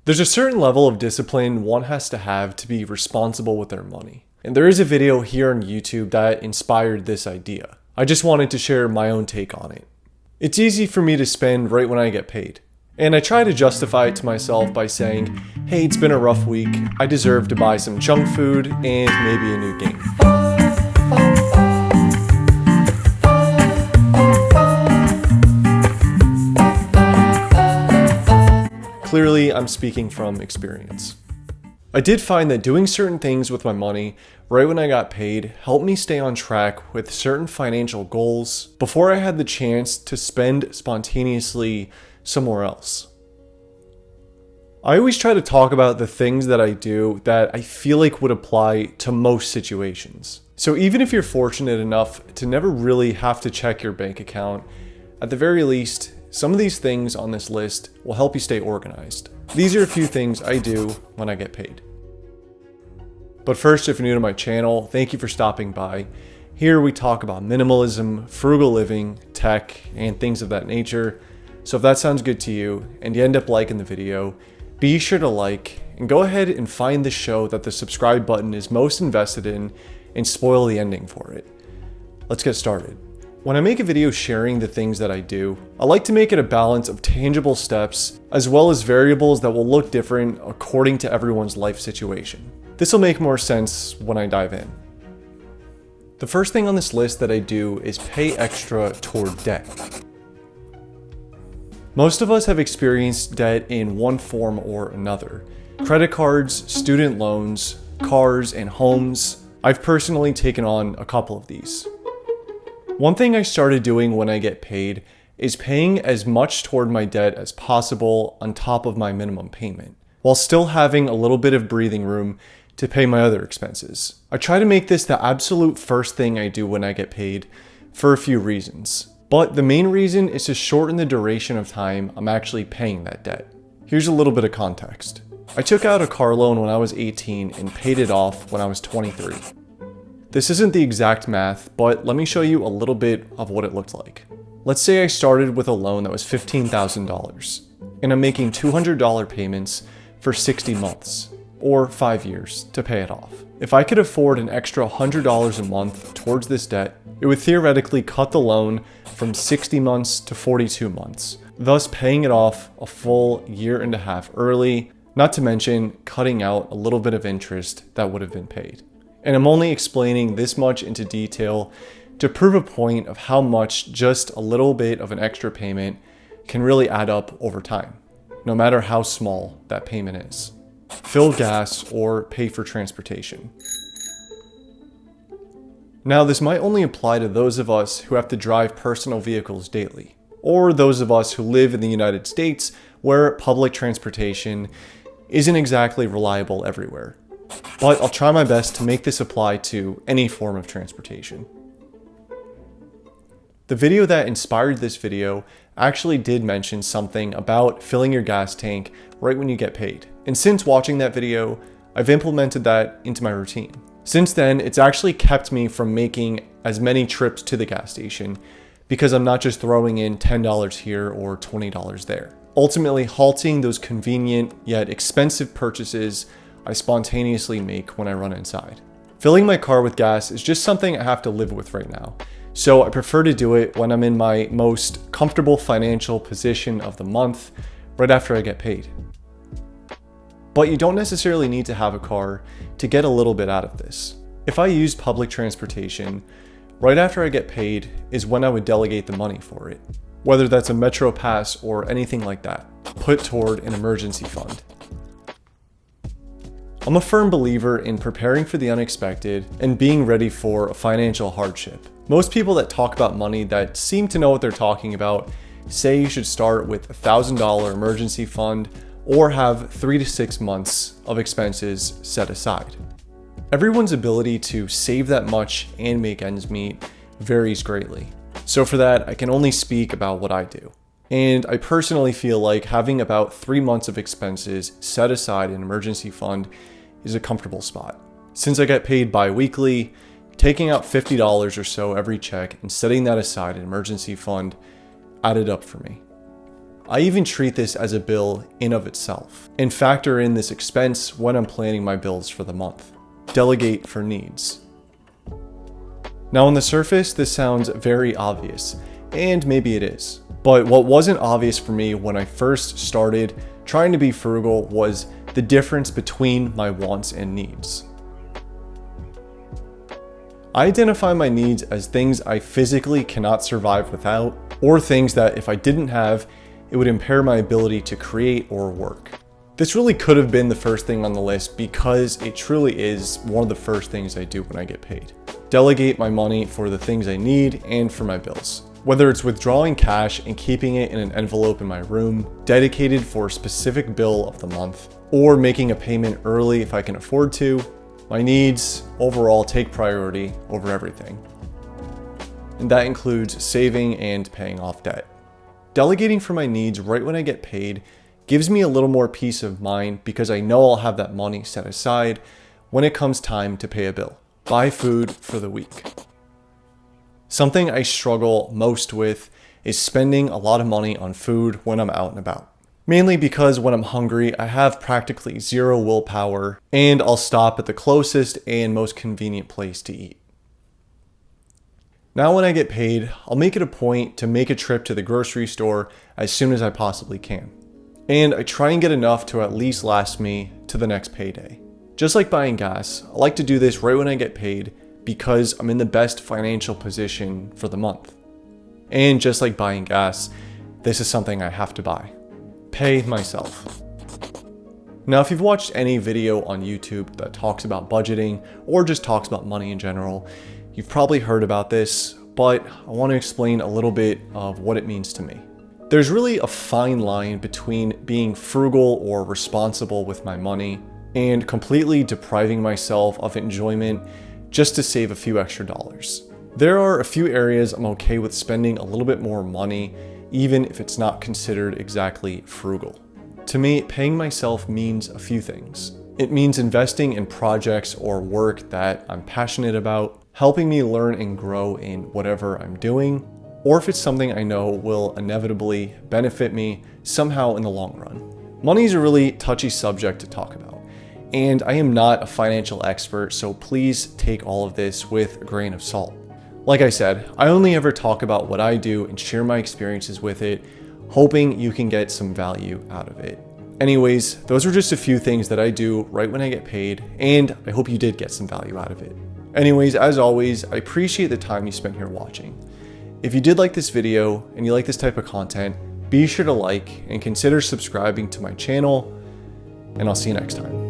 There's a certain level of discipline one has to have to be responsible with their money. And there is a video here on YouTube that inspired this idea. I just wanted to share my own take on it. It's easy for me to spend right when I get paid. And I try to justify it to myself by saying, hey, it's been a rough week. I deserve to buy some junk food and maybe a new game. Clearly, I'm speaking from experience. I did find that doing certain things with my money right when I got paid helped me stay on track with certain financial goals before I had the chance to spend spontaneously somewhere else. I always try to talk about the things that I do that I feel like would apply to most situations. So even if you're fortunate enough to never really have to check your bank account, at the very least, some of these things on this list will help you stay organized. These are a few things I do when I get paid. But first, if you're new to my channel, thank you for stopping by. Here we talk about minimalism, frugal living, tech, and things of that nature. So if that sounds good to you and you end up liking the video, be sure to like and go ahead and find the show that the subscribe button is most invested in and spoil the ending for it. Let's get started. When I make a video sharing the things that I do, I like to make it a balance of tangible steps as well as variables that will look different according to everyone's life situation. This will make more sense when I dive in. The first thing on this list that I do is pay extra toward debt. Most of us have experienced debt in one form or another. Credit cards, student loans, cars, and homes. I've personally taken on a couple of these. One thing I started doing when I get paid is paying as much toward my debt as possible on top of my minimum payment, while still having a little bit of breathing room to pay my other expenses. I try to make this the absolute first thing I do when I get paid for a few reasons, but the main reason is to shorten the duration of time I'm actually paying that debt. Here's a little bit of context. I took out a car loan when I was 18 and paid it off when I was 23. This isn't the exact math, but let me show you a little bit of what it looked like. Let's say I started with a loan that was $15,000, and I'm making $200 payments for 60 months, or 5 years, to pay it off. If I could afford an extra $100 a month towards this debt, it would theoretically cut the loan from 60 months to 42 months, thus paying it off a full year and a half early, not to mention cutting out a little bit of interest that would have been paid. And I'm only explaining this much into detail to prove a point of how much just a little bit of an extra payment can really add up over time, no matter how small that payment is. Fill gas or pay for transportation. Now, this might only apply to those of us who have to drive personal vehicles daily, or those of us who live in the United States where public transportation isn't exactly reliable everywhere. But I'll try my best to make this apply to any form of transportation. The video that inspired this video actually did mention something about filling your gas tank right when you get paid. And since watching that video, I've implemented that into my routine. Since then, it's actually kept me from making as many trips to the gas station because I'm not just throwing in $10 here or $20 there. Ultimately, halting those convenient yet expensive purchases I spontaneously make when I run inside. Filling my car with gas is just something I have to live with right now, so I prefer to do it when I'm in my most comfortable financial position of the month, right after I get paid. But you don't necessarily need to have a car to get a little bit out of this. If I use public transportation, right after I get paid is when I would delegate the money for it, whether that's a Metro Pass or anything like that, put toward an emergency fund. I'm a firm believer in preparing for the unexpected and being ready for a financial hardship. Most people that talk about money that seem to know what they're talking about say you should start with a $1,000 emergency fund or have 3 to 6 months of expenses set aside. Everyone's ability to save that much and make ends meet varies greatly. So for that, I can only speak about what I do. And I personally feel like having about 3 months of expenses set aside in an emergency fund is a comfortable spot. Since I get paid bi-weekly, taking out $50 or so every check and setting that aside in an emergency fund added up for me. I even treat this as a bill in of itself and factor in this expense when I'm planning my bills for the month. Delegate for needs. Now on the surface, this sounds very obvious, and maybe it is. But what wasn't obvious for me when I first started trying to be frugal was the difference between my wants and needs. I identify my needs as things I physically cannot survive without, or things that if I didn't have, it would impair my ability to create or work. This really could have been the first thing on the list because it truly is one of the first things I do when I get paid. Delegate my money for the things I need and for my bills. Whether it's withdrawing cash and keeping it in an envelope in my room, dedicated for a specific bill of the month, or making a payment early if I can afford to, my needs overall take priority over everything. And that includes saving and paying off debt. Delegating for my needs right when I get paid gives me a little more peace of mind because I know I'll have that money set aside when it comes time to pay a bill. Buy food for the week. Something I struggle most with is spending a lot of money on food when I'm out and about. Mainly because when I'm hungry, I have practically zero willpower and I'll stop at the closest and most convenient place to eat. Now when I get paid, I'll make it a point to make a trip to the grocery store as soon as I possibly can. And I try and get enough to at least last me to the next payday. Just like buying gas, I like to do this right when I get paid because I'm in the best financial position for the month. And just like buying gas, this is something I have to buy. Pay myself. Now, if you've watched any video on YouTube that talks about budgeting or just talks about money in general, you've probably heard about this, but I want to explain a little bit of what it means to me. There's really a fine line between being frugal or responsible with my money and completely depriving myself of enjoyment just to save a few extra dollars. There are a few areas I'm okay with spending a little bit more money, even if it's not considered exactly frugal. To me, paying myself means a few things. It means investing in projects or work that I'm passionate about, helping me learn and grow in whatever I'm doing, or if it's something I know will inevitably benefit me somehow in the long run. Money is a really touchy subject to talk about, and I am not a financial expert, so please take all of this with a grain of salt. Like I said, I only ever talk about what I do and share my experiences with it, hoping you can get some value out of it. Anyways, those are just a few things that I do right when I get paid, and I hope you did get some value out of it. Anyways, as always, I appreciate the time you spent here watching. If you did like this video and you like this type of content, be sure to like and consider subscribing to my channel, and I'll see you next time.